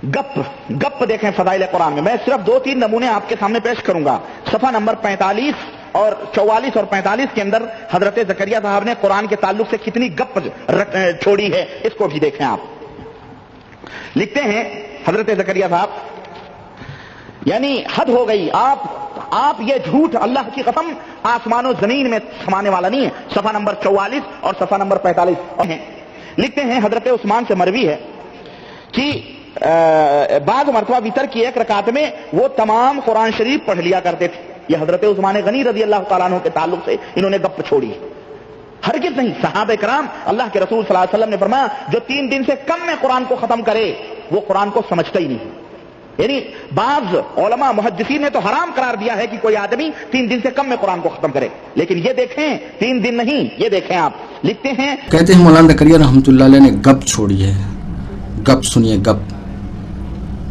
گپ دیکھیں فضائل قرآن میں. میں صرف 2-3 نمونے آپ کے سامنے پیش کروں گا. صفحہ نمبر 45 اور 44 اور 45 کے اندر حضرت زکریا صاحب نے قرآن کے تعلق سے کتنی گپ چھوڑی ہے, اس کو بھی دیکھیں آپ. لکھتے ہیں حضرت زکریا صاحب, یعنی حد ہو گئی, آپ یہ جھوٹ اللہ کی قسم آسمان و زمین میں سمانے والا نہیں ہے. صفحہ نمبر 44 اور صفحہ نمبر 45 ہیں. لکھتے ہیں حضرت عثمان سے مروی ہے کہ بعض مرتبہ وتر کی 1 رکعت میں وہ تمام قرآن شریف پڑھ لیا کرتے تھے. یہ حضرت عثمان غنی رضی اللہ تعالیٰ عنہ کے تعلق سے انہوں نے گپ چھوڑی. ہرگز نہیں. صحابہ کرام, اللہ کے رسول صلی اللہ علیہ وسلم نے فرمایا جو 3 دن سے کم میں قرآن کو ختم کرے وہ قرآن کو سمجھتا ہی نہیں. یعنی بعض علماء محدثین نے تو حرام قرار دیا ہے کہ کوئی آدمی 3 دن سے کم میں قرآن کو ختم کرے, لیکن یہ دیکھیں 3 دن نہیں, یہ دیکھیں آپ. لکھتے ہیں, کہتے ہیں مولانا زکریا رحمۃ اللہ علیہ نے گپ چھوڑی ہے. گپ سنیے, گپ.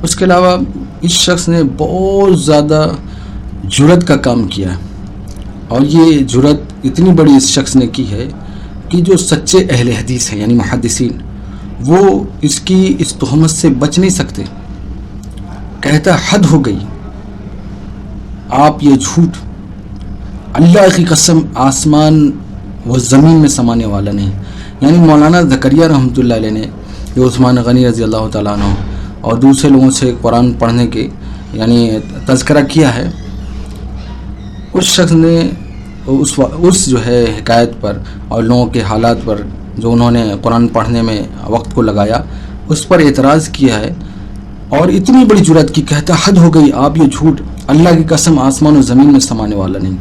اس کے علاوہ اس شخص نے بہت زیادہ جرت کا کام کیا ہے, اور یہ جرت اتنی بڑی اس شخص نے کی ہے کہ جو سچے اہل حدیث ہیں یعنی محدثین, وہ اس کی اس تہمت سے بچ نہیں سکتے. کہتا حد ہو گئی, آپ یہ جھوٹ, اللہ کی قسم آسمان و زمین میں سمانے والا نہیں. یعنی مولانا زکریا رحمۃ اللہ علیہ نے جو عثمان غنی رضی اللہ تعالیٰ عنہ اور دوسرے لوگوں سے قرآن پڑھنے کے یعنی تذکرہ کیا ہے, اس شخص نے اس جو ہے حکایت پر اور لوگوں کے حالات پر جو انہوں نے قرآن پڑھنے میں وقت کو لگایا, اس پر اعتراض کیا ہے, اور اتنی بڑی جرات کی کہتا حد ہو گئی, آپ یہ جھوٹ, اللہ کی قسم آسمان و زمین میں سمانے والا نہیں.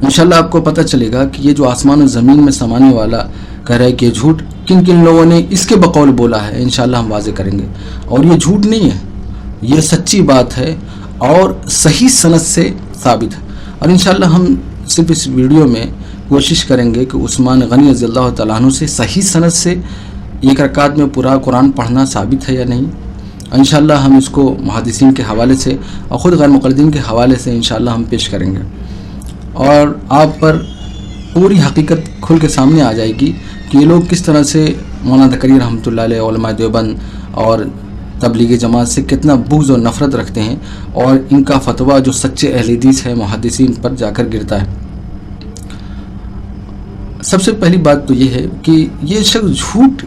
انشاءاللہ آپ کو پتہ چلے گا کہ یہ جو آسمان و زمین میں سمانے والا کہہ رہا ہے کہ یہ جھوٹ کن کن لوگوں نے اس کے بقول بولا ہے, انشاءاللہ ہم واضح کریں گے. اور یہ جھوٹ نہیں ہے, یہ سچی بات ہے اور صحیح سند سے ثابت ہے. اور انشاءاللہ ہم صرف اس ویڈیو میں کوشش کریں گے کہ عثمان غنی رضی اللہ تعالیٰ عنہ سے صحیح سند سے 1 رکعت میں پورا قرآن پڑھنا ثابت ہے یا نہیں. انشاءاللہ ہم اس کو محدثین کے حوالے سے اور خود غیر مقلدین کے حوالے سے انشاءاللہ ہم پیش کریں گے, اور آپ پر پوری حقیقت کھل کے سامنے آ جائے گی کہ یہ لوگ کس طرح سے مولانا زکریا رحمۃ اللہ علیہ, علماء دیوبند اور تبلیغی جماعت سے کتنا بغض اور نفرت رکھتے ہیں, اور ان کا فتویٰ جو سچے اہل حدیث ہے محدثین پر جا کر گرتا ہے. سب سے پہلی بات تو یہ ہے کہ یہ شخص جھوٹ,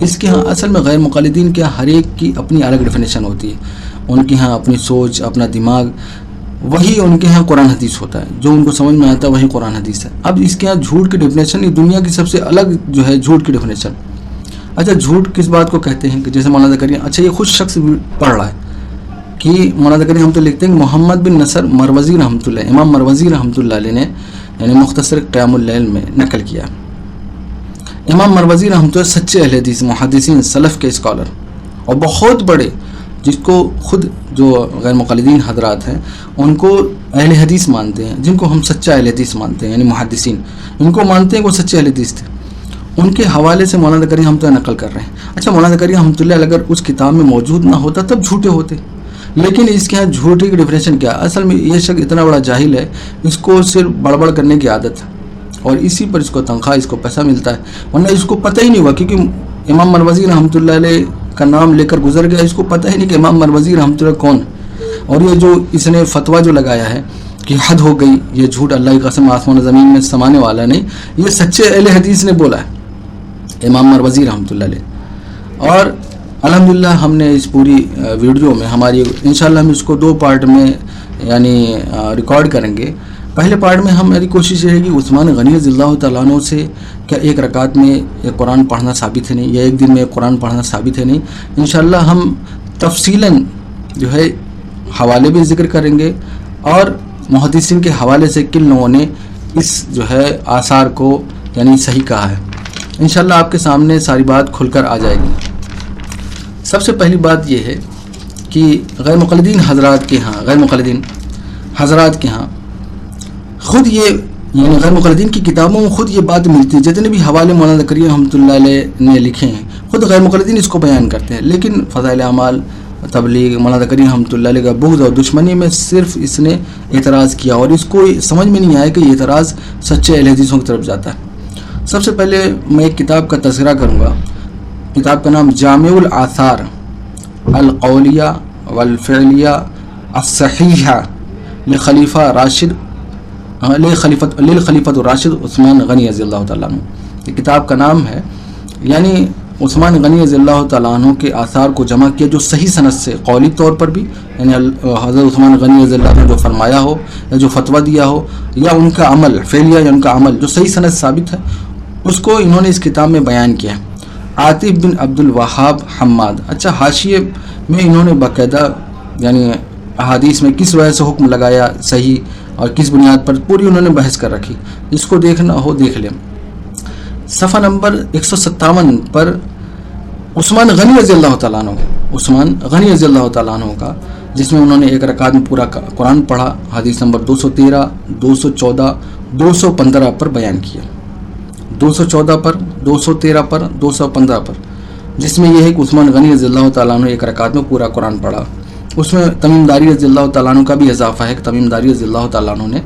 اس کے ہاں اصل میں غیر مقلدین کے ہر ایک کی اپنی الگ ڈیفینیشن ہوتی ہے. ان کے ہاں اپنی سوچ, اپنا دماغ, وہی ان کے ہاں قرآن حدیث ہوتا ہے, جو ان کو سمجھ میں آتا ہے وہی قرآن حدیث ہے. اب اس کے ہاں جھوٹ کی ڈیفینیشن یہ دنیا کی سب سے الگ جو ہے جھوٹ کی ڈیفینیشن. اچھا جھوٹ کس بات کو کہتے ہیں کہ جیسے مولانا زکریا, اچھا یہ خود شخص پڑھ رہا ہے کہ مولانا زکریا ہم تو لکھتے ہیں کہ محمد بن نصر مروزی رحمۃ اللہ, امام مروزی رحمۃ اللہ علیہ نے یعنی مختصر قیام اللیل میں نقل کیا. امام مروزی رحمۃ اللہ سچے اہل حدیث محدثین سلف کے اسکالر اور بہت بڑے, جس کو خود جو غیر مقلدین حضرات ہیں ان کو اہل حدیث مانتے ہیں, جن کو ہم سچا اہل حدیث مانتے ہیں یعنی محدثین ان کو مانتے ہیں کہ وہ سچے اہل حدیث تھے. ان کے حوالے سے مولانا زکریا رحمۃ اللہ نقل کر رہے ہیں. اچھا مولانا زکریا رحمۃ اللہ اگر اس کتاب میں موجود نہ ہوتا تب جھوٹے ہوتے, لیکن اس کے یہاں جھوٹے کی ڈیفینیشن کیا؟ اصل میں یہ شخص اتنا بڑا جاہل ہے, اس کو صرف بڑبڑ کرنے کی عادت ہے اور اسی پر اس کو تنخواہ, اس کو پیسہ ملتا ہے, ورنہ اس کو پتہ ہی نہیں ہوا کیونکہ امام مروزی رحمۃ اللہ علیہ کا نام لے کر گزر گیا, اس کو پتہ ہی نہیں کہ امام مروزی رحمۃ اللہ کون. اور یہ جو اس نے فتویٰ جو لگایا ہے کہ حد ہو گئی, یہ جھوٹ, اللہ کی قسم آسمان و زمین میں سمانے والا نہیں, یہ سچے اہل حدیث نے بولا ہے امام مروزی رحمۃ اللہ علیہ. اور الحمدللہ ہم نے اس پوری ویڈیو میں ہماری انشاءاللہ ہم اس کو 2 پارٹ میں یعنی ریکارڈ کریں گے. پہلے پارٹ میں ہماری کوشش یہ ہے کہ عثمان غنی رضی اللہ تعالیٰ عنہ سے کیا 1 رکعت میں قرآن پڑھنا ثابت ہے نہیں, یا 1 دن میں قرآن پڑھنا ثابت ہے نہیں. انشاءاللہ ہم تفصیلاً جو ہے حوالے بھی ذکر کریں گے اور محدثین کے حوالے سے کن لوگوں نے اس جو ہے آثار کو یعنی صحیح کہا ہے. انشاءاللہ آپ کے سامنے ساری بات کھل کر آ جائے گی. سب سے پہلی بات یہ ہے کہ غیر مقلدین حضرات کے ہاں, غیر مقلدین حضرات کے ہاں خود یہ یعنی غیر مقلدین کی کتابوں میں خود یہ بات ملتی ہے. جتنے بھی حوالے مولانا زکریا رحمۃ اللہ علیہ نے لکھے ہیں خود غیر مقلدین اس کو بیان کرتے ہیں, لیکن فضائل اعمال, تبلیغ, مولانا زکریا رحمۃ اللہ علیہ کا بغض اور دشمنی میں صرف اس نے اعتراض کیا, اور اس کو سمجھ میں نہیں آیا کہ یہ اعتراض سچے اہل حدیثوں کی طرف جاتا ہے. سب سے پہلے میں ایک کتاب کا تذکرہ کروں گا. کتاب کا نام جامع الآثار القولیہ والفعلیہ الصحیحہ للخلیفۃ الراشد عثمان غنی رضی اللہ تعالیٰ عنہ. یہ کتاب کا نام ہے. یعنی عثمان غنی رضی اللہ تعالیٰ عنہ کے آثار کو جمع کیا جو صحیح سند سے، قولی طور پر بھی، یعنی حضرت عثمان غنی رضی اللہ عنہ جو فرمایا ہو یا جو فتویٰ دیا ہو، یا ان کا عمل فعلیہ یا ان کا عمل جو صحیح سند ثابت ہے، اس کو انہوں نے اس کتاب میں بیان کیا. عاطف بن عبد الوہاب حماد. اچھا، حاشیے میں انہوں نے باقاعدہ یعنی احادیث میں کس وجہ سے حکم لگایا صحیح اور کس بنیاد پر، پوری انہوں نے بحث کر رکھی. اس کو دیکھنا ہو دیکھ لیں. صفحہ نمبر 157 پر عثمان غنی رضی اللہ تعالیٰ عنہ، عثمان غنی رضی اللہ تعالیٰ عنہ کا، جس میں انہوں نے ایک رکعت میں پورا قرآن پڑھا، حدیث نمبر 213، 214، 215 پر بیان کیا. 214 پر، 213 پر، 215 پر، جس میں یہ ہے کہ عثمان غنی رضی اللہ تعالیٰ عنہ ایک رکعت میں پورا قرآن پڑھا. اس میں تمیم داری رضی اللہ تعالیٰ عنہ کا بھی اضافہ ہے کہ تمیم داری رضی اللہ تعالیٰ عنہ نے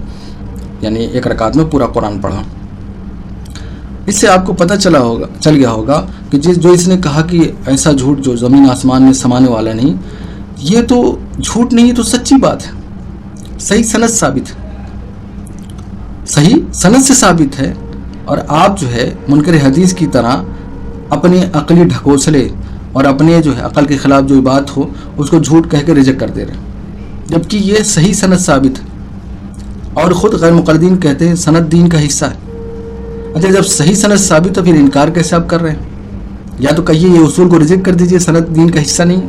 یعنی ایک رکعت میں پورا قرآن پڑھا. اس سے آپ کو پتہ چل گیا ہوگا کہ جو اس نے کہا کہ ایسا جھوٹ جو زمین آسمان میں سمانے والا نہیں، یہ تو جھوٹ نہیں، یہ تو سچی بات ہے. صحیح سند ثابت ہے، صحیح سند سے ثابت ہے. اور آپ جو ہے منکر حدیث کی طرح اپنے عقلی ڈھکوسلے اور اپنے جو ہے عقل کے خلاف جو بات ہو اس کو جھوٹ کہہ کے ریجیکٹ کر دے رہے ہیں، جبکہ یہ صحیح سند ثابت ہے. اور خود غیر مقلدین کہتے ہیں سند دین کا حصہ ہے. اچھا، جب صحیح سند ثابت تو پھر انکار کیسے آپ کر رہے ہیں؟ یا تو کہیے یہ اصول کو ریجیکٹ کر دیجئے، سند دین کا حصہ نہیں ہے.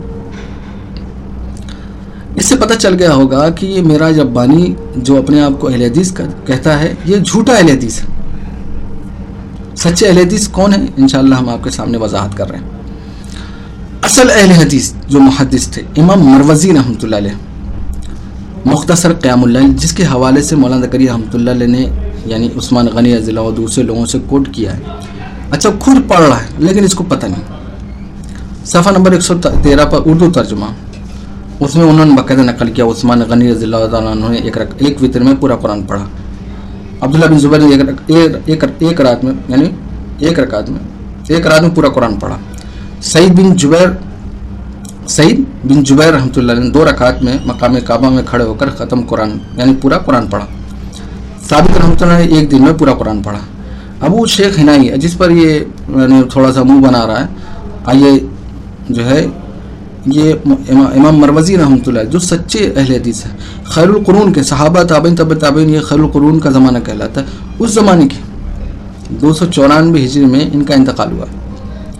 اس سے پتہ چل گیا ہوگا کہ یہ معراج ربانی جو اپنے آپ کو اہل حدیث کہتا ہے، یہ جھوٹا اہل حدیث ہے. سچے اہل حدیث کون ہیں؟ انشاءاللہ ہم آپ کے سامنے وضاحت کر رہے ہیں. اصل اہل حدیث جو محدث تھے امام مروزی رحمۃ اللہ علیہ، مختصر قیام اللیل جس کے حوالے سے مولانا زکریا رحمۃ اللہ علیہ نے یعنی عثمان غنی رضی اللہ اور دوسرے لوگوں سے کوٹ کیا ہے. اچھا، خود پڑھ رہا ہے لیکن اس کو پتہ نہیں. صفحہ نمبر 113 پر اردو ترجمہ، اس میں انہوں نے باقاعدہ نقل کیا عثمان غنی رضی اللہ تعالیٰ عنہ نے ایک وتر میں پورا قرآن پڑھا. عبداللہ بن زبیر نے ایک رات میں یعنی ایک رات میں پورا قرآن پڑھا. سعید بن جبیر رحمۃ اللہ علیہ نے 2 رکعت میں مقام کعبہ میں کھڑے ہو کر ختم قرآن یعنی پورا قرآن پڑھا. ثابت رحمۃ اللہ نے ایک دن میں پورا قرآن پڑھا. ابو شیخ ہنائی جس پر یہ یعنی تھوڑا سا منہ بنا رہا ہے، آئیے جو ہے یہ امام مروزی رحمۃ اللہ جو سچے اہل حدیث ہیں، خیر القرون کے صحابہ تابعین تبع تابعین، یہ خیر القرون کا زمانہ کہلاتا ہے. اس زمانے کے 294 ہجری میں ان کا انتقال ہوا.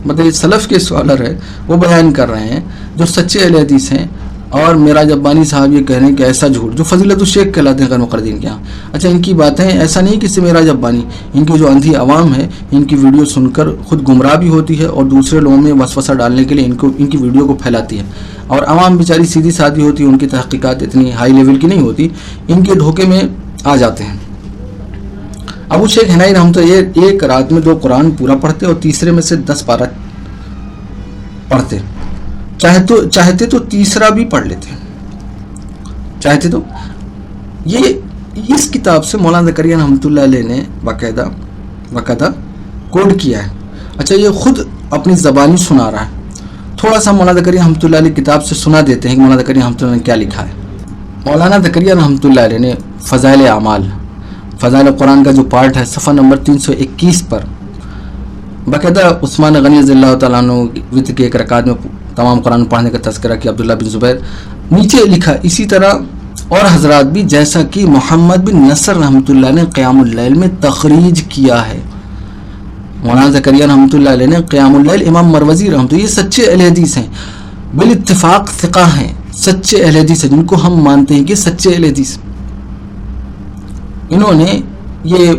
مطلب یہ سلف کے اسکالر ہے وہ بیان کر رہے ہیں جو سچے اہل حدیث ہیں. اور معراج ربانی صاحب یہ کہہ رہے ہیں کہ ایسا جھوٹ جو فضیلت الشیخ کہلاتے ہیں غیر مقلدین کے ہاں. اچھا، ان کی باتیں ایسا نہیں کہ اس سے معراج ربانی، ان کی جو اندھی عوام ہے ان کی ویڈیو سن کر خود گمراہ بھی ہوتی ہے اور دوسرے لوگوں میں وسوسہ ڈالنے کے لیے ان کی ویڈیو کو پھیلاتی ہے. اور عوام بیچاری سیدھی سادھی ہوتی ہے، ان کی تحقیقات اتنی ہائی لیول کی نہیں ہوتی، ان کے دھوکے میں آ جاتے ہیں. ابو شیخ ہنائی رحمۃ اللہ ایک رات میں 2 قرآن پورا پڑھتے اور تیسرے میں سے 10 پارہ پڑھتے. چاہتے تو تیسرا بھی پڑھ لیتے، چاہتے تو. یہ اس کتاب سے مولانا زکریا رحمۃ اللہ علیہ نے باقاعدہ کوڈ کیا ہے. اچھا، یہ خود اپنی زبانی سنا رہا ہے. تھوڑا سا مولانا زکریا رحمۃ اللہ علیہ کتاب سے سنا دیتے ہیں کہ مولانا زکریا رحمۃ اللہ نے کیا لکھا ہے. مولانا زکریا رحمۃ اللہ علیہ نے فضائل اعمال، فضائل قرآن کا جو پارٹ ہے، صفحہ نمبر 321 پر باقاعدہ عثمان غنی رضی اللہ تعالیٰ عنہ وتر کے ایک رکعت میں تمام قرآن پڑھنے کا تذکرہ کیا. عبداللہ بن زبیر نیچے لکھا اسی طرح اور حضرات بھی، جیسا کہ محمد بن نصر رحمۃ اللہ نے قیام اللیل میں تخریج کیا ہے. مولانا زکریا رحمۃ اللہ علیہ نے قیام اللیل، امام مروزی رحمۃ اللہ، یہ سچے اہل حدیث ہیں، بالاتفاق ثقہ ہیں، سچے اہل حدیث ہیں جن کو ہم مانتے ہیں کہ سچے اہل حدیث. انہوں نے یہ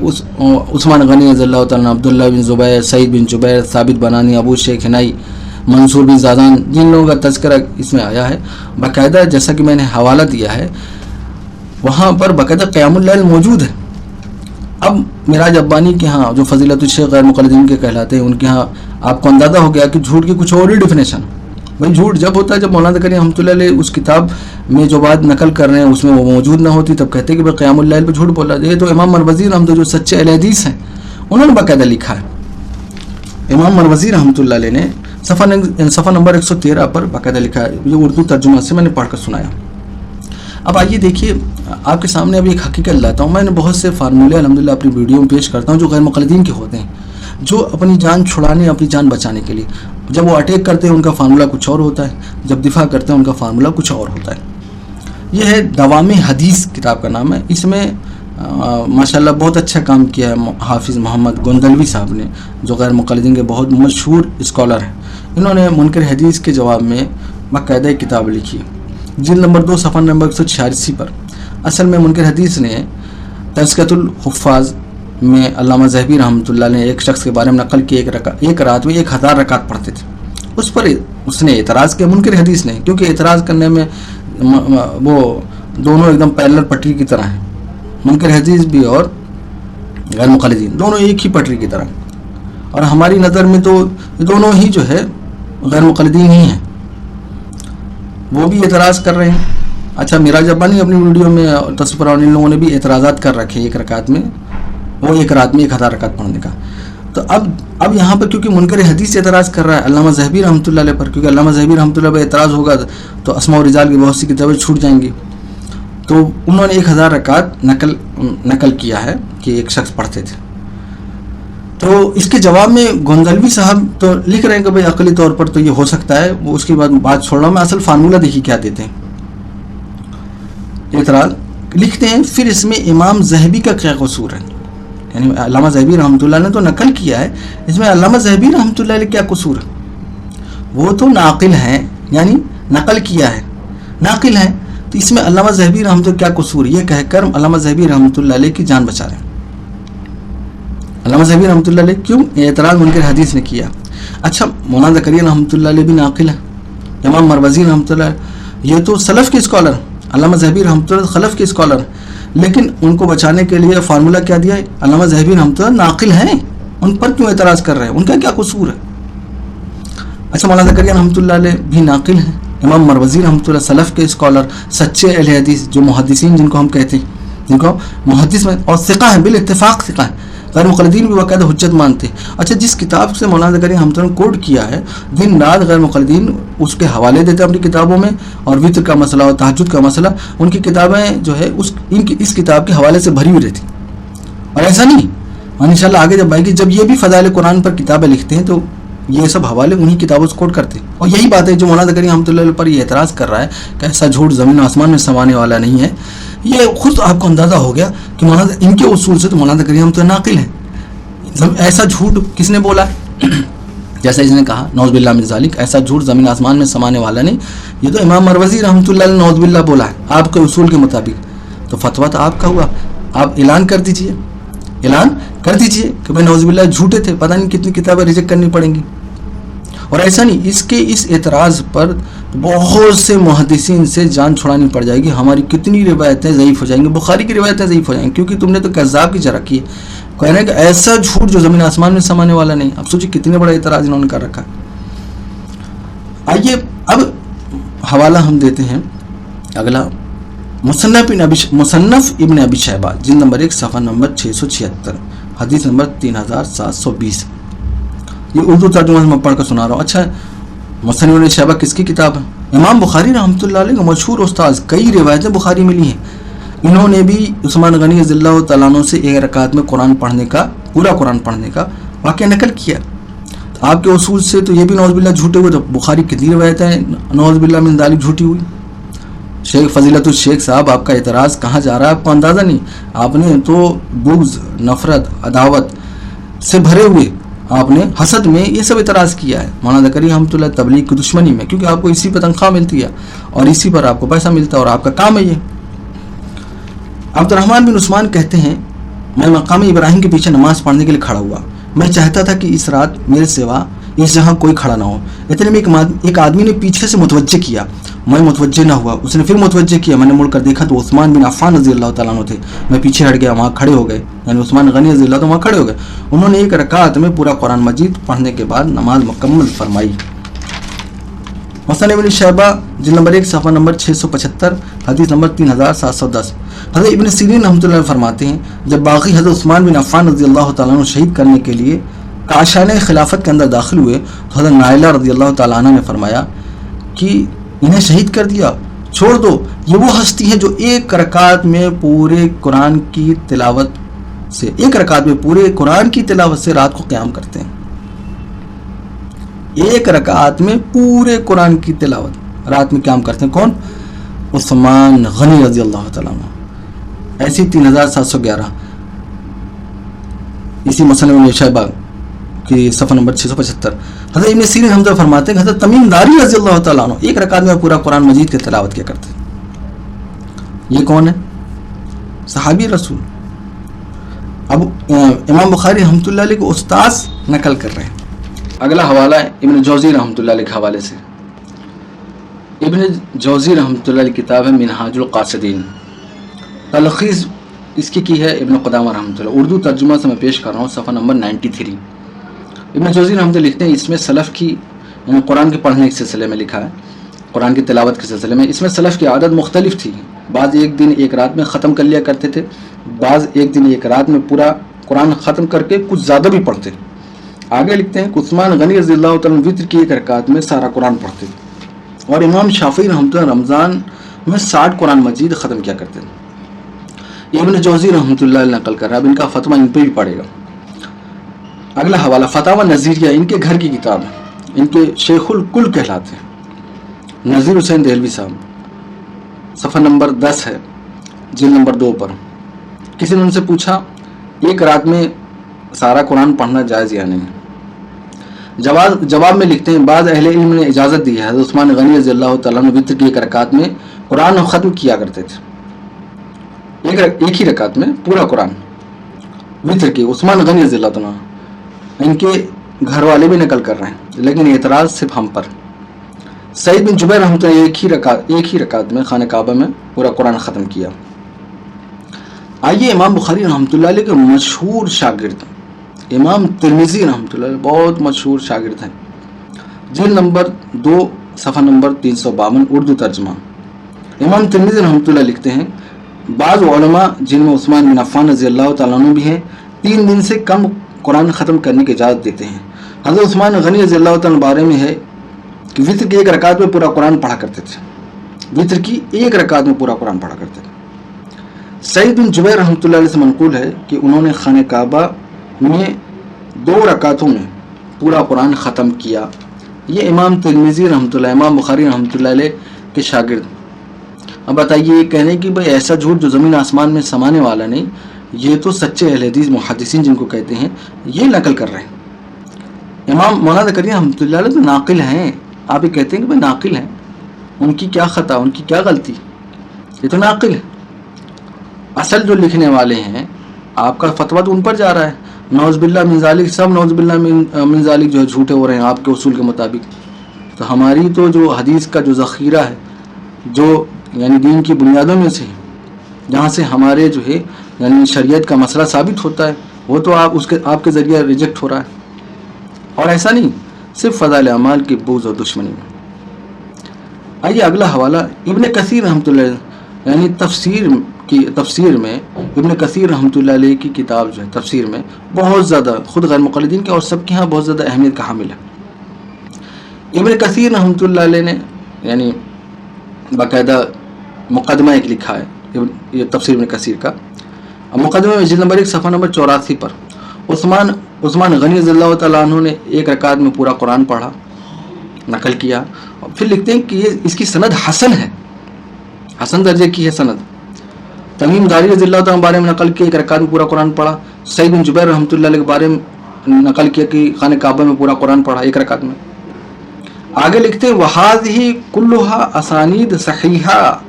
عثمان غنی رضی اللہ تعالیٰ عنہ، عبداللہ بن زبیر، سعید بن جبیر، ثابت بنانی، ابو شیخ ہنائی، منصور بن زادان، جن لوگوں کا تذکرہ اس میں آیا ہے باقاعدہ، جیسا کہ میں نے حوالہ دیا ہے وہاں پر باقاعدہ قیام اللیل موجود ہے. اب معراج ربانی کے ہاں جو فضیلت الشیخ غیر مقلدین کے کہلاتے ہیں، ان کے ہاں آپ کو اندازہ ہو گیا کہ جھوٹ کی کچھ اور ہی ڈیفینیشن. بھائی جھوٹ جب ہوتا ہے جب مولانا زکریا رحمۃ اللہ علیہ اس کتاب میں جو بات نقل کر رہے ہیں اس میں وہ موجود نہ ہوتی، تب کہتے کہ بھائی قیام اللیل پہ جھوٹ بولا. یہ تو امام مروزی رحمۃ اللہ جو سچے اہل حدیث ہیں انہوں نے باقاعدہ لکھا ہے. امام مروزی رحمۃ اللہ علیہ نے صفحہ نمبر 113 پر باقاعدہ لکھا ہے، یہ اردو ترجمہ سے میں نے پڑھ کر سنایا۔ اب آئیے دیکھیے، آپ کے سامنے ابھی ایک حقیقت لاتا ہوں۔ میں نے بہت سے فارمولے الحمدللہ اپنی ویڈیو میں پیش کرتا ہوں جو غیر مقلدین کے ہوتے ہیں، جو اپنی جان چھڑانے، اپنی جان بچانے کے لیے جب وہ اٹیک کرتے ہیں ان کا فارمولہ کچھ اور ہوتا ہے، جب دفاع کرتے ہیں ان کا فارمولہ کچھ اور ہوتا ہے۔ یہ ہے دوام حدیث کتاب کا نام ہے۔ اس میں ماشاءاللہ بہت اچھا کام کیا ہے حافظ محمد گندلوی صاحب نے، جو غیر مقلدین کے بہت مشہور اسکالر ہیں۔ انہوں نے منکر حدیث کے جواب میں باقاعدہ ایک کتاب لکھی ہے، جلد نمبر 2 صفحہ نمبر 186 پر۔ اصل میں منکر حدیث نے تذکرۃ الحفاظ میں علامہ ذہبی رحمۃ اللہ نے ایک شخص کے بارے میں نقل کی، ایک رات میں 1000 رکعت پڑھتے تھے۔ اس پر اس نے اعتراض کیا، منکر حدیث نے، کیونکہ اعتراض کرنے میں وہ دونوں ایک دم پیرلل پٹری کی طرح ہیں، منکر حدیث بھی اور غیر مقلدین دونوں ایک ہی پٹری کی طرح، اور ہماری نظر میں تو دونوں ہی جو ہے غیر مقلدین ہی ہیں۔ وہ بھی اعتراض کر رہے ہیں۔ اچھا، میراج ابانی اپنی ویڈیو میں تصور اور ان لوگوں نے بھی اعتراضات کر رکھے ایک رکعت میں، وہ ایک رات میں 1000 رکعت پڑھنے کا۔ تو اب یہاں پر کیونکہ منکر حدیث اعتراض کر رہا ہے علامہ ذہبی رحمۃ اللہ علیہ پر، کیونکہ علامہ ذہبی رحمۃ اللہ علیہ پر اعتراض ہوگا تو اسماء و رجال کی بہت سی کتابیں چھوٹ جائیں گی، تو انہوں نے 1000 رکعت نقل کیا ہے کہ ایک شخص پڑھتے تھے۔ تو اس کے جواب میں گندلوی صاحب تو لکھ رہے ہیں کہ بھائی عقلی طور پر تو یہ ہو سکتا ہے، وہ اس کی بات چھوڑ رہا ہوں میں، اصل فارمولہ دیکھیے کیا دیتے ہیں۔ اعتراض لکھتے ہیں، پھر اس میں امام ذہبی کا کیا قصور ہے؟ یعنی علامہ ذہبی رحمۃ اللہ نے تو نقل کیا ہے، اس میں علامہ ذہبی رحمۃ اللہ علیہ کیا قصور ہے؟ وہ تو ناقل ہیں، یعنی نقل کیا ہے، ناقل ہیں، تو اس میں علامہ ذہبی رحمۃ اللہ کیا قصور؟ یہ کہہ کر علامہ ذہبی رحمۃ اللہ علیہ کی جان بچا رہے ہیں۔ علامہ ذہبی رحمۃ اللہ علیہ کیوں اعتراض منکر حدیث نے کیا؟ اچھا، مولانا زکریا رحمۃ اللہ علیہ بھی ناقل ہے، امام مروزی رحمۃ اللہ یہ تو سلف کے اسکالر، علامہ ذہبی رحمۃ اللہ خلف کے اسکالر، لیکن ان کو بچانے کے لیے فارمولہ کیا دیا ہے؟ علامہ ذہبی رحمۃ اللہ ناقل ہیں، ان پر کیوں اعتراض کر رہے ہیں؟ ان کا کیا قصور ہے؟ اچھا، مولانا زکریا رحمۃ اللہ علیہ بھی ناقل ہیں، امام مروزی رحمۃ اللہ سلف کے اسکالر، سچے اہل حدیث، جو محدثین جن کو ہم کہتے ہیں، جن کو محدث میں اور ثقہ ہیں، بالاتفاق ثقہ ہیں، غیر مقلدین بھی باقاعدہ حجت مانتے ہیں۔ اچھا، جس کتاب سے مولانا زکریا رحمۃ اللہ نے کوٹ کیا ہے، دن رات غیر مقلدین اس کے حوالے دیتے ہیں اپنی کتابوں میں، اور وطر کا مسئلہ اور تہجد کا مسئلہ ان کی کتابیں جو ہے اس کتاب کے حوالے سے بھری ہوئی رہتی، اور ایسا نہیں، اور انشاءاللہ آگے جب آئے گی، جب یہ بھی فضائل قرآن پر کتابیں لکھتے ہیں تو یہ سب حوالے انہی کتابوں سے کوٹ کرتے ہیں۔ اور یہی بات ہے جو مولانا زکریا رحمۃ اللہ پر یہ اعتراض کر رہا ہے کہ ایسا جھوٹ زمین و آسمان میں سمانے والا نہیں ہے، یہ خود آپ کو اندازہ ہو گیا کہ مولانا ان کے اصول سے تو مولانا زکریا رحمۃ اللہ ناقل ہے۔ ایسا جھوٹ کس نے بولا ہے؟ جیسا اس نے کہا نعوذ باللہ من ذالک، ایسا جھوٹ زمین آسمان میں سمانے والا نہیں، یہ تو امام مروزی رحمۃ اللہ علیہ نعوذ باللہ بولا ہے آپ کے اصول کے مطابق، تو فتویٰ تو آپ کا ہوا، آپ اعلان کر دیجئے کہ بھائی نعوذ باللہ جھوٹے تھے، پتہ نہیں کتنی کتابیں ریجیکٹ کرنی پڑیں گی۔ اور ایسا نہیں، اس اعتراض پر بہت سے محدثین سے جان چھڑانی پڑ جائے گی، ہماری کتنی روایتیں ضعیف ہو جائیں گی، بخاری کی روایتیں ضعیف ہو جائیں گی، کیونکہ تم نے تو کذاب کی جرح کی ہے، کہنا ہے کہ ایسا جھوٹ جو زمین آسمان میں سمانے والا نہیں۔ اب سوچیں کتنے بڑا اعتراض انہوں نے کر رکھا ہے۔ آئیے اب حوالہ ہم دیتے ہیں اگلا، مصنف ابن ابی شیبہ، جلد نمبر 1 صفحہ نمبر 676، حدیث نمبر 3720، یہ اردو ترجمہ میں پڑھ کر سنا رہا ہوں۔ اچھا، مصنف ابن شیبہ کس کی کتاب ہے؟ امام بخاری رحمۃ اللہ علیہ کا مشہور استاذ، کئی روایتیں بخاری ملی ہیں، انہوں نے بھی عثمان غنی رضی اللہ تعالیٰ عنہ سے ایک رکعت میں قرآن پڑھنے کا، پورا قرآن پڑھنے کا واقعہ نقل کیا۔ آپ کے اصول سے تو یہ بھی نعوذ باللہ جھوٹے ہوئے، تو بخاری کتنی روایتیں نعوذ باللہ من ذالک جھوٹی ہوئی۔ شیخ فضیلت الشیخ صاحب، آپ کا اعتراض کہاں جا رہا ہے آپ کو اندازہ نہیں، آپ نے تو بغض، نفرت، عداوت سے بھرے ہوئے آپ نے حسد میں یہ سب اعتراض کیا ہے مولانا زکریا رحمۃ اللہ تبلیغ کی دشمنی میں، کیونکہ آپ کو اسی پہ تنخواہ ملتی ہے اور اسی پر آپ کو پیسہ ملتا ہے اور آپ کا کام ہے یہ۔ عبد الرحمن بن عثمان کہتے ہیں، میں مقام ابراہیم کے پیچھے نماز پڑھنے کے لیے کھڑا ہوا، میں چاہتا تھا کہ اس رات میرے سوا اس جہاں کوئی کھڑا نہ ہو، اتنے میں ایک آدمی نے پیچھے سے متوجہ کیا، میں متوجہ نہ ہوا، اس نے پھر متوجہ کیا، میں نے مڑ کر دیکھا تو عثمان بن عفان رضی اللہ تعالیٰ عنہ تھے، میں پیچھے ہٹ گیا، وہاں کھڑے ہو گئے، یعنی عثمان غنی رضی اللہ تعالیٰ وہاں کھڑے ہو گئے، انہوں نے ایک رکعت میں پورا قرآن مجید پڑھنے کے بعد نماز مکمل فرمائی۔ مصنف ابن شیبہ، جلد نمبر 1 صفحہ نمبر 675، حدیث نمبر 3710، حضرت ابن سیرین رحمۃ اللہ فرماتے ہیں، جب باقی حضرت عثمان بن عفان رضی اللہ تعالیٰ عنہ شہید کرنے کے لیے کاشان خلافت کے اندر داخل ہوئے تو حضرت نائلہ رضی اللہ تعالیٰ عنہ نے فرمایا کہ انہیں شہید کر دیا، چھوڑ دو، یہ وہ ہستی ہیں جو ایک رکعت میں پورے قرآن کی تلاوت سے رات کو قیام کرتے ہیں. ایک رکعت میں پورے قرآن کی تلاوت رات میں قیام کرتے ہیں. کون؟ عثمان غنی رضی اللہ تعالیٰ عنہ. ایسی 3711 اسی مسئلہ میں شیبہ کی صفحہ نمبر 675. حضرت ابن سیرین حمزہ فرماتے ہیں کہ حضرت تمیم داری رضی اللہ تعالیٰ عنہ ایک رکعت میں پورا قرآن مجید کی تلاوت کیا کرتے ہیں. یہ کون ہے؟ صحابی رسول. اب امام بخاری رحمۃ اللہ علیہ کو استاد نقل کر رہے ہیں. اگلا حوالہ ہے ابن جوزی رحمۃ اللہ علیہ کے حوالے سے. ابن جوزی رحمۃ اللہ علیہ کتاب ہے منہاج القاصدین. تلخیص اس کی ہے ابن قدامہ رحمۃ اللہ. اردو ترجمہ سے میں پیش کر رہا ہوں، صفحہ نمبر 93. ابن جوزی رحمۃ اللہ لکھتے ہیں اس میں سلف کی یعنی قرآن کے پڑھنے کے سلسلے میں لکھا ہے، قرآن کی تلاوت کے سلسلے میں. اس میں سلف کی عادت مختلف تھی. بعض ایک دن ایک رات میں ختم کر لیا کرتے تھے، بعض ایک دن ایک رات میں پورا قرآن ختم کر کے کچھ زیادہ بھی پڑھتے. آگے لکھتے ہیں کہ عثمان غنی رضی اللہ تعالیٰ وطر کی ایک رکعت میں سارا قرآن پڑھتے، اور امام شافعی رحمۃ اللہ رمضان میں 60 قرآن مجید ختم کیا کرتے. ابن جوزی رحمۃ اللہ علیہ نقل کر رہا ہے. اب ان کا فتویٰ ان پہ بھی پڑے گا. اگلا حوالہ فتاوی نظیریہ، ان کے گھر کی کتاب ہے، ان کے شیخ الکل کہلاتے ہیں، نذیر حسین دہلوی صاحب. صفحہ نمبر 10 ہے، جلد نمبر 2 پر. کسی نے ان سے پوچھا ایک رات میں سارا قرآن پڑھنا جائز یا نہیں. جواب میں لکھتے ہیں بعض اہل علم نے اجازت دی ہے. حضرت عثمان غنی رضی اللہ تعالیٰ نے وطر کی ایک رکعت میں قرآن ختم کیا کرتے تھے. ایک ہی رکعت میں پورا قرآن وطر کی. عثمان غنی رضی اللہ تعالیٰ، ان کے گھر والے بھی نقل کر رہے ہیں، لیکن اعتراض صرف ہم پر. سعید بن جبیر رحمۃ اللہ ایک ہی رکعت میں خانہ کعبہ میں پورا قرآن ختم کیا. آئیے امام بخاری رحمۃ اللہ علیہ کے مشہور شاگرد امام ترمذی رحمۃ اللہ علیہ بہت مشہور شاگرد ہیں. جلد نمبر 2 صفحہ نمبر 352 اردو ترجمہ. امام ترمذی رحمۃ اللہ لکھتے ہیں بعض علماء جن میں عثمان بن عفان رضی اللہ تعالیٰ عنہ بھی ہیں 3 دن سے کم قرآن ختم کرنے کی اجازت دیتے ہیں. حضرت عثمان غنی رضی اللہ تعالیٰ بارے میں ہے کہ وطر کی ایک رکعت میں پورا قرآن پڑھا کرتے تھے. وطر کی ایک رکعت میں پورا قرآن پڑھا کرتے تھے. سعید بن جبیر رحمۃ اللہ علیہ سے منقول ہے کہ انہوں نے خانہ کعبہ میں 2 رکعتوں میں پورا قرآن ختم کیا. یہ امام ترمذی رحمۃ اللہ، امام بخاری رحمۃ اللہ علیہ کے شاگرد. اب بتائیے یہ کہنے کہ بھائی ایسا جھوٹ جو زمین آسمان میں سمانے والا نہیں، یہ تو سچے اہل حدیث محدثین جن کو کہتے ہیں یہ نقل کر رہے ہیں. امام مولانا زکریا رحمۃ اللہ علیہ تو ناقل ہیں. آپ یہ کہتے ہیں کہ بھائی ناقل ہیں، ان کی کیا خطا، ان کی کیا غلطی؟ یہ تو ناقل ہے. اصل جو لکھنے والے ہیں آپ کا فتویٰ تو ان پر جا رہا ہے. نعوذ باللہ من ذالک، سب نعوذ باللہ من ذالک جو ہے جھوٹے ہو رہے ہیں آپ کے اصول کے مطابق. تو ہماری تو جو حدیث کا جو ذخیرہ ہے، جو یعنی دین کی بنیادوں میں سے جہاں سے ہمارے جو ہے یعنی شریعت کا مسئلہ ثابت ہوتا ہے، وہ تو آپ کے ذریعے ریجیکٹ ہو رہا ہے. اور ایسا نہیں صرف فضائل اعمال کی بغض اور دشمنی میں. آئیے اگلا حوالہ ابن کثیر رحمۃ اللہ یعنی تفسیر میں ابن کثیر رحمۃ اللہ علیہ کی کتاب جو ہے تفسیر میں بہت زیادہ خود غیر مقلدین کے اور سب کے ہاں بہت زیادہ اہمیت کا حامل ہے. ابن کثیر رحمۃ اللہ علیہ نے یعنی باقاعدہ مقدمہ ایک لکھا ہے یہ تفسیر ابن کثیر کا. مقدمہ میں جلد نمبر 1 صفحہ نمبر 84 پر عثمان غنی رضی اللہ تعالیٰ عنہ نے ایک رکعت میں پورا قرآن پڑھا، نقل کیا. اور پھر لکھتے ہیں کہ اس کی سند حسن ہے، حسن درجے کی ہے سند. تمیم داری رضی اللہ تعالیٰ بارے میں نقل کیا ایک رکعت میں پورا قرآن پڑھا. سعید بن جبیر رحمۃ اللہ علیہ کے بارے میں نقل کیا کہ خانہ کعبہ میں پورا قرآن پڑھا ایک رکعت میں. آگے لکھتے ہیں وَهَذِهِ كُلُّهَا أَسَانِيدُ صَحِيحَةٌ،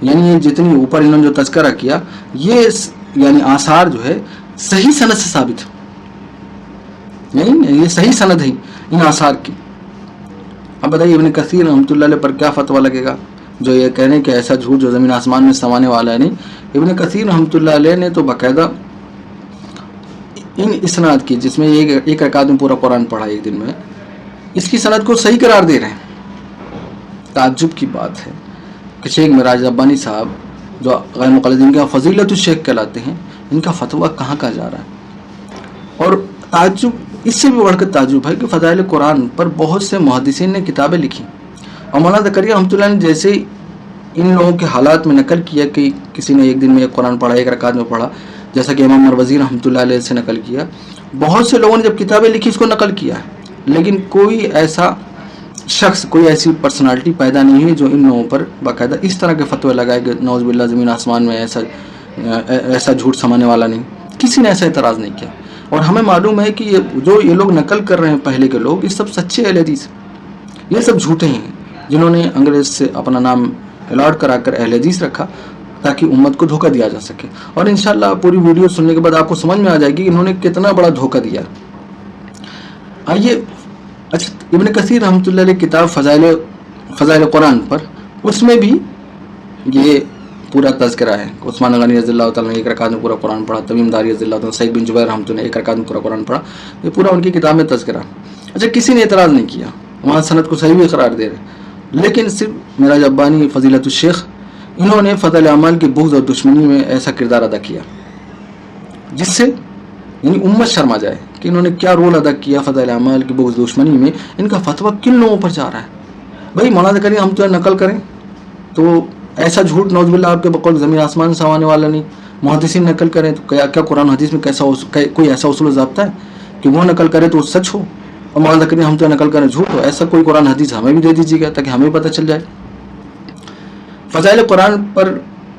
یعنی یہ جتنی اوپر انہوں نے جو تذکرہ کیا یہ یعنی آثار جو ہے صحیح سند سے ثابت ہے، یعنی یہ صحیح سند ہے ان آثار کی. اب بتائیے ابن کثیر رحمۃ اللہ علیہ پر کیا فتویٰ لگے گا جو یہ کہنے کہ ایسا جھوٹ جو زمین آسمان میں سمانے والا ہے نہیں. ابن کثیر رحمۃ اللہ علیہ نے تو باقاعدہ ان اسناد کی جس میں ایک رکعت میں پورا قرآن پڑھا ایک دن میں، اس کی سند کو صحیح قرار دے رہے ہیں. تعجب کی بات ہے کہ شیخ معراج ربانی صاحب جو غیر مقلدین کا فضیلت الشیخ کہلاتے ہیں، ان کا فتویٰ کہاں جا رہا ہے. اور تعجب اس سے بھی بڑھ کر تعجب ہے کہ فضائل قرآن پر بہت سے محدثین نے کتابیں لکھی، اور مولانا زکریا رحمۃ اللہ نے جیسے ان لوگوں کے حالات میں نقل کیا کہ کسی نے ایک دن میں ایک قرآن پڑھا، ایک رکعت میں پڑھا، جیسا کہ امام مروزی رحمۃ اللہ علیہ سے نقل کیا. بہت سے لوگوں نے جب کتابیں لکھی اس کو نقل کیا ہے، لیکن کوئی ایسا شخص، کوئی ایسی پرسنالٹی پیدا نہیں ہوئی جو ان لوگوں پر باقاعدہ اس طرح کے فتوے لگائے کہ نعوذ باللہ زمین آسمان میں ایسا جھوٹ سمانے والا نہیں. کسی نے ایسا اعتراض نہیں کیا. اور ہمیں معلوم ہے کہ یہ لوگ نقل کر رہے ہیں پہلے کے لوگ، یہ سب سچے اہل حدیث، یہ سب جھوٹے ہیں جنہوں نے انگریز سے اپنا نام الاٹ کرا کر اہل حدیث رکھا تاکہ امت کو دھوکہ دیا جا سکے. اور انشاءاللہ پوری ویڈیو سننے کے بعد آپ کو سمجھ میں آ جائے گی کہ انہوں نے کتنا بڑا دھوکہ دیا. آئیے، اچھا، ابن کثیر رحمۃ اللہ علیہ کتاب فضائل قرآن پر، اس میں بھی یہ پورا تذکرہ ہے. عثمان غنی رضی اللہ تعالیٰ نے ایک رکعت میں پورا قرآن پڑھا، تمیم داری رضی اللہ تعالیٰ، سعید بن جبیر رحمۃ اللہ نے ایک رکعت میں پورا قرآن پڑھا. یہ پورا ان کی کتاب میں تذکرہ. اچھا، کسی نے اعتراض نہیں کیا، وہاں سند کو صحیح بھی قرار دے رہے، لیکن صرف معراج ابانی فضیلت الشیخ، انہوں نے فضائل اعمال کی بغض اور دشمنی میں ایسا کردار ادا کیا جس سے یعنی امت شرما جائے کہ انہوں نے کیا رول ادا کیا فضائل اعمال کی بغض دشمنی میں. ان کا فتویٰ کن لوگوں پر جا رہا ہے؟ بھائی مولانا کریں ہم تو نقل کریں تو ایسا جھوٹ نعوذ باللہ آپ کے بقول زمین آسمان سے آنے والا نہیں. محدثین نقل کریں تو کیا قرآن حدیث میں کوئی ایسا اصول و ضابطہ ہے کہ وہ نقل کرے تو سچ ہو، اور مولانا کریں ہم تو نقل کریں جھوٹ ہو؟ ایسا کوئی قرآن حدیث ہمیں بھی دے دیجیے گا تاکہ ہمیں پتہ چل جائے. فضائل قرآن پر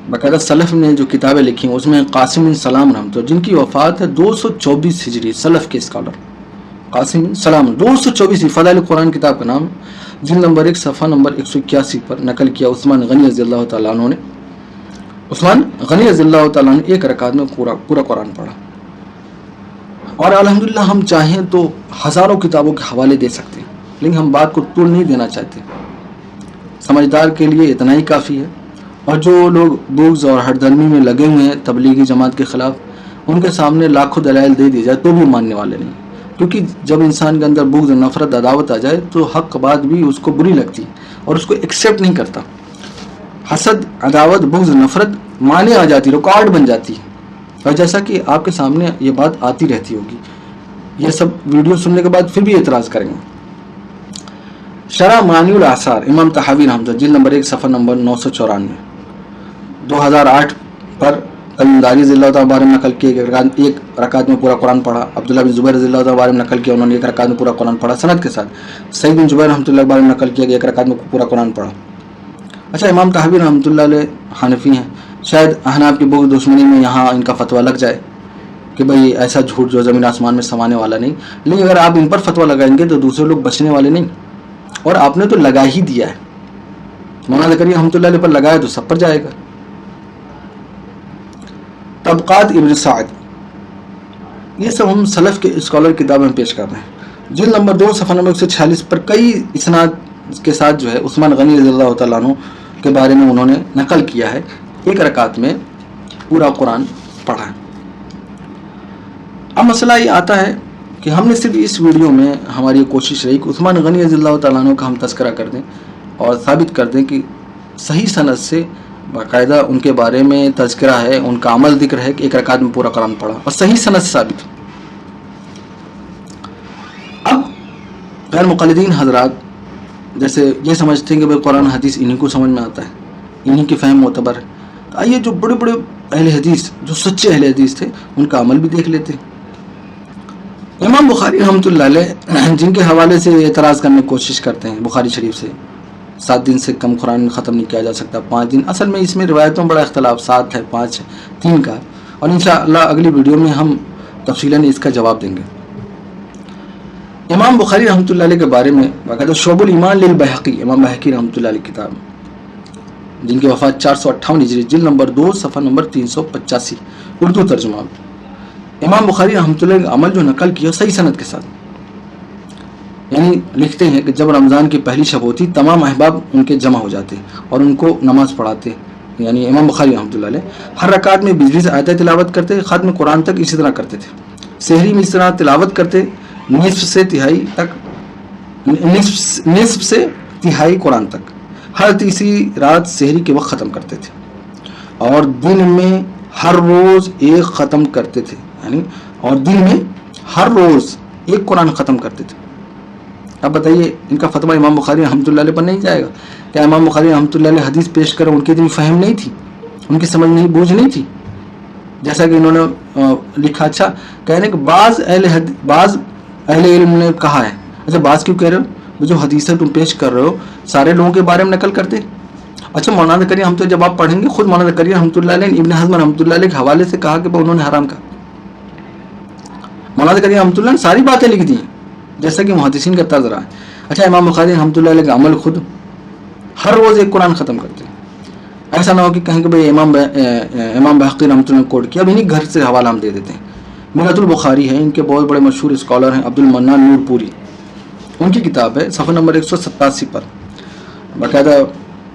باقاعدہ سلف نے جو کتابیں لکھی ہیں اس میں قاسم بن سلام رحمۃ اللہ، جن کی وفات ہے 224 ہجری، سلف کے اسکالر قاسم بن سلام، 224 فضائل قرآن کتاب کا نام، جلد نمبر 1 صفحہ نمبر 181 پر نقل کیا. عثمان غنی رضی اللہ تعالیٰ عنہ نے ایک رکعت میں پورا قرآن پڑھا. اور الحمدللہ ہم چاہیں تو ہزاروں کتابوں کے حوالے دے سکتے ہیں، لیکن ہم بات کو طول نہیں دینا چاہتے. سمجھدار کے لیے اتنا ہی کافی ہے. اور جو لوگ بغض اور ہردرمی میں لگے ہوئے ہیں تبلیغی جماعت کے خلاف، ان کے سامنے لاکھوں دلائل دے دی جائے تو بھی ماننے والے نہیں. کیونکہ جب انسان کے اندر بغض نفرت عداوت آ جائے تو حق بات بھی اس کو بری لگتی اور اس کو ایکسیپٹ نہیں کرتا. حسد، عداوت، بغض، نفرت مانے آ جاتی، ریکارڈ بن جاتی ہے. اور جیسا کہ آپ کے سامنے یہ بات آتی رہتی ہوگی، یہ سب ویڈیو سننے کے بعد پھر بھی اعتراض کریں گے. شرح معانی الاثار امام طحاوی رحمۃ اللہ، جلد نمبر 1 صفحہ نمبر 994، 2008 پر تمیم داری رضی اللہ تعالیٰ بارے میں نقل کیا ایک رکعت میں پورا قرآن پڑھا. عبداللہ بن زبیر رضی اللہ تعالیٰ بارے میں نقل کیا، انہوں نے ایک رکعت میں پورا قرآن پڑھا سند کے ساتھ. سعید بن جبیر رحمۃ اللہ بارے میں نقل کیا کہ ایک رکعت میں پورا قرآن پڑھا. اچھا، امام طحاوی رحمۃ اللہ علیہ حنفی ہیں. شاید احناف کی بغض دشمنی میں یہاں ان کا فتویٰ لگ جائے کہ بھئی ایسا جھوٹ جو زمین آسمان میں سمانے والا نہیں. لیکن اگر آپ ان پر فتویٰ لگائیں گے تو دوسرے لوگ بچنے والے نہیں، اور آپ نے تو لگا ہی دیا ہے. مولانا زکریا رحمۃ اللہ علیہ پر لگایا تو سب پر جائے گا. طبقات ابن سعد، یہ سب ہم سلف کے اسکالر کتاب میں پیش کر رہے ہیں. جلد نمبر 2 صفحہ نمبر 146 پر کئی اسناد کے ساتھ جو ہے عثمان غنی رضی اللہ تعالیٰ عنہ کے بارے میں انہوں نے نقل کیا ہے، ایک رکعت میں پورا قرآن پڑھا. اب مسئلہ یہ آتا ہے کہ ہم نے صرف اس ویڈیو میں ہماری کوشش رہی کہ عثمان غنی رضی اللہ تعالیٰ عنہ کا ہم تذکرہ کر دیں اور ثابت کر دیں کہ صحیح سند سے باقاعدہ ان کے بارے میں تذکرہ ہے، ان کا عمل ذکر ہے کہ ایک رکعت میں پورا قرآن پڑھا اور صحیح سند سے ثابت. اب غیر مقلدین حضرات جیسے یہ سمجھتے ہیں کہ بھائی قرآن حدیث انہی کو سمجھ میں آتا ہے، انہی کی فہم معتبر ہے. تو آئیے جو بڑے بڑے اہل حدیث، جو سچے اہل حدیث تھے، ان کا عمل بھی دیکھ لیتے ہیں. امام بخاری رحمۃ اللہ علیہ جن کے حوالے سے اعتراض کرنے کی کوشش کرتے ہیں بخاری شریف سے 7 دن سے کم قرآن ختم نہیں کیا جا سکتا، 5 دن. اصل میں اس میں روایتوں میں بڑا اختلاف، 7 ہے، 5 ہے، 3 کا. اور انشاءاللہ اگلی ویڈیو میں ہم تفصیلاً اس کا جواب دیں گے. امام بخاری رحمۃ اللہ علیہ کے بارے میں باقاعدہ شعب الایمان للبیہقی، امام بہقی رحمۃ اللہ علیہ کتاب، جن کی وفات 458 ہجری، جلد نمبر 2 صفحہ نمبر 385، اردو ترجمہ. امام بخاری رحمۃ اللہ کا عمل جو نقل کیا صحیح سند کے ساتھ، یعنی لکھتے ہیں کہ جب رمضان کی پہلی شب ہوتی تمام احباب ان کے جمع ہو جاتے اور ان کو نماز پڑھاتے. یعنی امام بخاری رحمۃ اللہ علیہ ہر رکعت میں 20 آیتیں تلاوت کرتے، ختم قرآن تک اسی طرح کرتے تھے. سحری میں اس طرح تلاوت کرتے، نصف سے تہائی قرآن تک. ہر تیسری رات سحری کے وقت ختم کرتے تھے، اور دن میں ہر روز ایک ختم کرتے تھے. یعنی اور دن میں ہر روز ایک قرآن ختم کرتے تھے. اب بتائیے ان کا فتویٰ امام بخاری رحمۃ اللہ علیہ پر نہیں جائے گا؟ کیا امام بخاری رحمۃ اللہ علیہ حدیث پیش کریں ان کی اتنی فہم نہیں تھی، ان کی سمجھ نہیں، بوجھ نہیں تھی؟ جیسا کہ انہوں نے لکھا. اچھا کہنے کہ بعض اہل علم نے کہا ہے. اچھا بعض کیوں کہہ رہے ہو؟ جو حدیثیں تم پیش کر رہے ہو سارے لوگوں کے بارے میں نقل کرتے. اچھا مولانا زکریا ہم تو جب آپ پڑھیں گے خود مولانا زکریا رحمۃ اللہ علیہ ابن حزم رحمۃ اللہ علیہ کے حوالے سے کہا کہ انہوں نے حرام کہا. مولانا زکریا رحمۃ اللہ نے ساری باتیں لکھ دی جیسا کہ محدثین کا طرز رہا ہے. اچھا امام بخاری رحمۃ اللہ علیہ کا عمل خود ہر روز ایک قرآن ختم کرتے. ایسا نہ ہو کہ کہیں کہ بھائی امام بحقی رحمۃ اللہ نے کوٹ کیا. اب انہیں گھر سے حوالہ ہم دے دیتے ہیں. ملت البخاری ہے، ان کے بہت بڑے مشہور اسکالر ہیں عبد المنان نور پوری. ان کی کتاب ہے صفحہ نمبر 187 پر باقاعدہ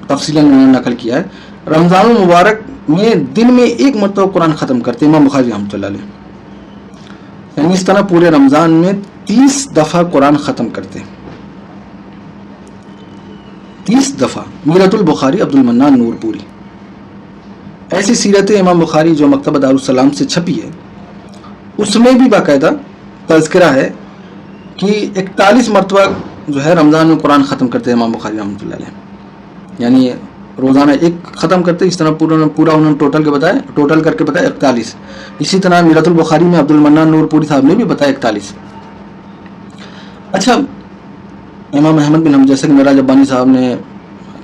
تفصیل انہوں نے نقل کیا ہے. رمضان المبارک میں دن میں ایک مرتبہ قرآن ختم کرتے امام بخاری رحمۃ اللہ علیہ. یعنی اس طرح پورے رمضان میں 30 دفعہ قرآن ختم کرتے. 30 دفعہ. میرۃ البخاری عبد المنان نور پوری. ایسی سیرت امام بخاری جو مکتبہ دارالسلام سے چھپی ہے اس میں بھی باقاعدہ تذکرہ ہے کہ 41 مرتبہ جو ہے رمضان میں قرآن ختم کرتے ہیں امام بخاری رحمۃ اللہ علیہ. یعنی روزانہ ایک ختم کرتے. اس طرح پورا انہوں نے ٹوٹل کر کے بتایا 41. اسی طرح میرۃ البخاری میں عبد المنان نور پوری صاحب نے بھی بتایا 41. اچھا امام احمد بن حنبل جیسے کہ میراج ربانی صاحب نے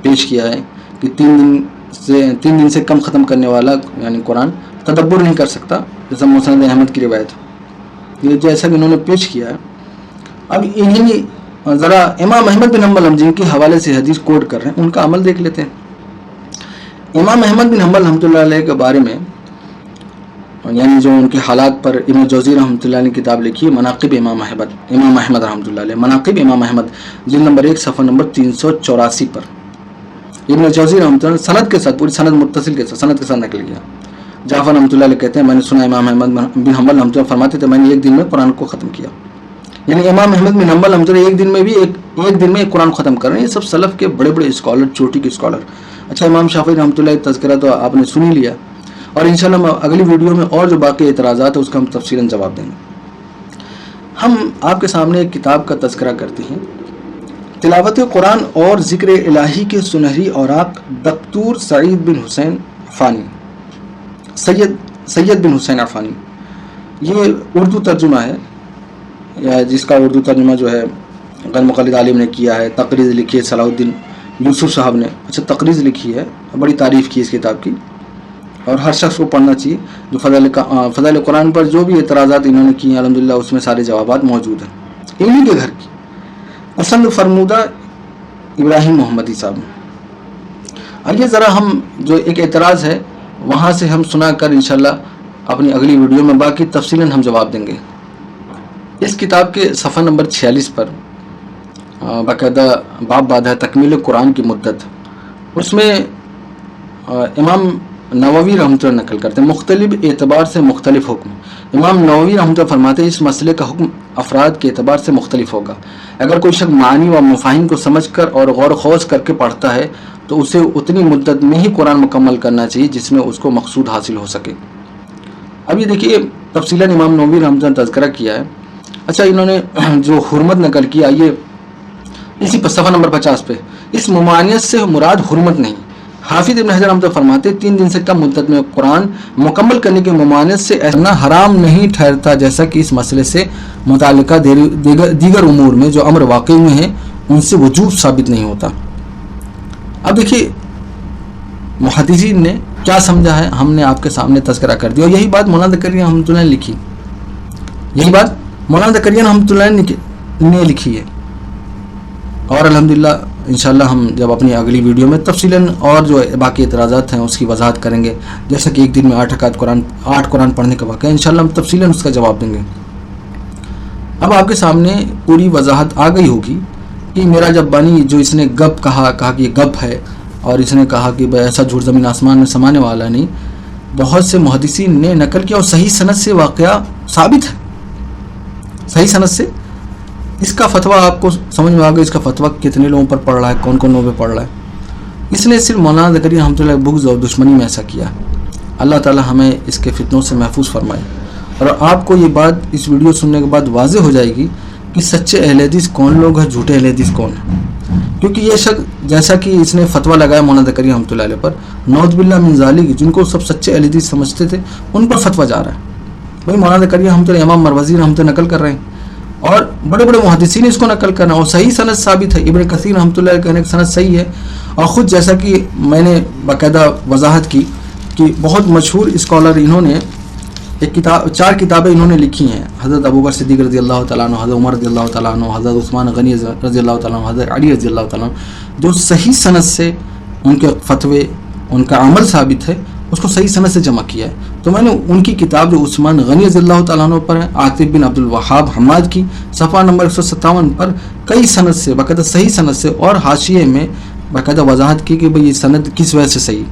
پیش کیا ہے کہ 3 دن سے کم ختم کرنے والا یعنی قرآن تدبر نہیں کر سکتا، جیسا مسند احمد کی روایت. یہ جیسا کہ انہوں نے پیش کیا ہے. اب انہیں ذرا امام احمد بن حنبل ہم جن کے حوالے سے حدیث کوٹ کر رہے ہیں ان کا عمل دیکھ لیتے ہیں. امام احمد بن حنبل رحمۃ اللہ علیہ کے بارے میں یعنی جو ان کے حالات پر ابن جوزی رحمۃ اللہ علیہ نے کتاب لکھی ہے مناقب امام احمد رحمۃ اللہ علیہ. مناقب امام احمد جلد نمبر 1 صفحہ نمبر 384 پر ابن جوزی رحمۃ اللہ سند کے ساتھ پوری سند متصل کے ساتھ سند کے ساتھ نقل کیا. جعفر رحمۃ اللہ علیہ کہتے ہیں میں نے سنا امام احمد بن حنبل رحمۃ اللہ فرماتے تھے میں نے ایک دن میں قرآن کو ختم کیا. یعنی امام احمد بن حنبل رحمۃ اللہ ایک دن میں ایک قرآن ختم کر رہے ہیں. یہ سب سلف کے بڑے بڑے اسکالر، چوٹی کے اسکالر. اچھا امام شافعی رحمۃ اللہ تذکرہ تو آپ نے سن ہی لیا اور انشاءاللہ ہم اگلی ویڈیو میں اور جو باقی اعتراضات ہیں اس کا ہم تفصیلاً جواب دیں گے. ہم آپ کے سامنے ایک کتاب کا تذکرہ کرتے ہیں تلاوت قرآن اور ذکر الہی کے سنہری اوراق دکتور سعید بن حسین عفانی سید بن حسین عفانی. یہ اردو ترجمہ ہے یا جس کا اردو ترجمہ جو ہے غیر مقلد عالم نے کیا ہے. تقریر لکھی ہے صلاح الدین یوسف صاحب نے. اچھا تقریر لکھی ہے، بڑی تعریف کی اس کتاب کی اور ہر شخص کو پڑھنا چاہیے. جو فضائل قرآن پر جو بھی اعتراضات انہوں نے کیے ہیں الحمدللہ اس میں سارے جوابات موجود ہیں. انہی کے گھر کی پسند فرمودہ ابراہیم محمدی صاحب. آئیے ذرا ہم جو ایک اعتراض ہے وہاں سے ہم سنا کر انشاءاللہ اپنی اگلی ویڈیو میں باقی تفصیلاً ہم جواب دیں گے. اس کتاب کے صفحہ نمبر 46 پر باقاعدہ باب بادہ تکمیل قرآن کی مدت. اس میں امام نووی رحمۃ اللہ نقل کرتے ہیں مختلف اعتبار سے مختلف حکم. امام نووی رحمۃ اللہ فرماتے ہیں اس مسئلے کا حکم افراد کے اعتبار سے مختلف ہوگا. اگر کوئی شخص معانی و مفاہیم کو سمجھ کر اور غور و خوض کر کے پڑھتا ہے تو اسے اتنی مدت میں ہی قرآن مکمل کرنا چاہیے جس میں اس کو مقصود حاصل ہو سکے. اب یہ دیکھیے تفصیلاً امام نووی رحمۃ اللہ نے تذکرہ کیا ہے. اچھا انہوں نے جو حرمت نقل کیا یہ اسی پر صفحہ نمبر 50 پہ اس ممانعت سے مراد حرمت نہیں. حافظ ابن حجر رحمۃ اللہ فرماتے 3 دن سے کم مدت میں قرآن مکمل کرنے کی ممانعت سے ایسا حرام نہیں ٹھہرتا جیسا کہ اس مسئلے سے متعلقہ دیگر امور میں جو امر واقع میں ہیں ان سے وجوب ثابت نہیں ہوتا. اب دیکھیے محدثین نے کیا سمجھا ہے ہم نے آپ کے سامنے تذکرہ کر دیا اور یہی بات مولانا زکریا رحمۃ اللہ نے لکھی. یہی بات مولانا زکریا رحمۃ اللہ نے لکھی ہے اور الحمدللہ انشاءاللہ ہم جب اپنی اگلی ویڈیو میں تفصیلاً اور جو باقی اعتراضات ہیں اس کی وضاحت کریں گے جیسا کہ ایک دن میں 8 قرآن پڑھنے کا واقعہ ہے انشاءاللہ ہم تفصیلاً اس کا جواب دیں گے. اب آپ کے سامنے پوری وضاحت آ گئی ہوگی کہ میرا جب بانی جو اس نے گپ کہا کہ یہ گپ ہے اور اس نے کہا کہ ایسا جھوٹ زمین آسمان میں سمانے والا نہیں. بہت سے محدثین نے نقل کیا اور صحیح سند سے واقعہ ثابت ہے. صحیح سند سے اس کا فتویٰ آپ کو سمجھ میں آ گیا اس کا فتویٰ کتنے لوگوں پر پڑ رہا ہے کون کون لوگوں پہ پڑ رہا ہے. اس نے صرف مولانا زکریا رحمۃ اللہ بغض اور دشمنی میں ایسا کیا. اللہ تعالی ہمیں اس کے فتنوں سے محفوظ فرمائے اور آپ کو یہ بات اس ویڈیو سننے کے بعد واضح ہو جائے گی کہ سچے اہل حدیث کون لوگ ہیں، جھوٹے اہل حدیث کون ہیں. کیونکہ یہ شخص جیسا کہ اس نے فتویٰ لگایا مولانا زکریا رحمۃ اللہ علیہ پر، نعوذ باللہ من ذالک، جن کو سب سچے اہل حدیث سمجھتے تھے ان پر فتویٰ جا رہا ہے. بھائی مولانا زکریا رحمۃ اللہ، امام مروزی رحمۃ اللہ نقل کر رہے ہیں اور بڑے بڑے محدثین اس کو نقل کرنا اور صحیح سند ثابت ہے. ابن کثیر رحمۃ اللہ کہنے کی سند صحیح ہے. اور خود جیسا کہ میں نے باقاعدہ وضاحت کی کہ بہت مشہور اسکالر انہوں نے ایک کتاب، 4 کتابیں انہوں نے لکھی ہیں، حضرت ابوبکر صدیق رضی اللہ تعالیٰ عنہ، حضرت عمر رضی اللہ تعالیٰ عنہ، حضرت عثمان غنی رضی اللہ تعالیٰ عنہ، حضرت علی رضی اللہ تعالیٰ عنہ، جو صحیح سند سے ان کے فتوے، ان کا عمل ثابت ہے، اس کو صحیح سند سے جمع کیا ہے. تو میں نے ان کی کتاب جو عثمان غنی رضی اللہ تعالیٰ عنہ پر ہے، عاطف بن عبد الوہاب حماد کی، صفحہ نمبر 157 پر کئی سند سے، باقاعدہ صحیح سند سے اور حاشیے میں باقاعدہ وضاحت کی کہ بھئی یہ سند کس وجہ سے صحیح.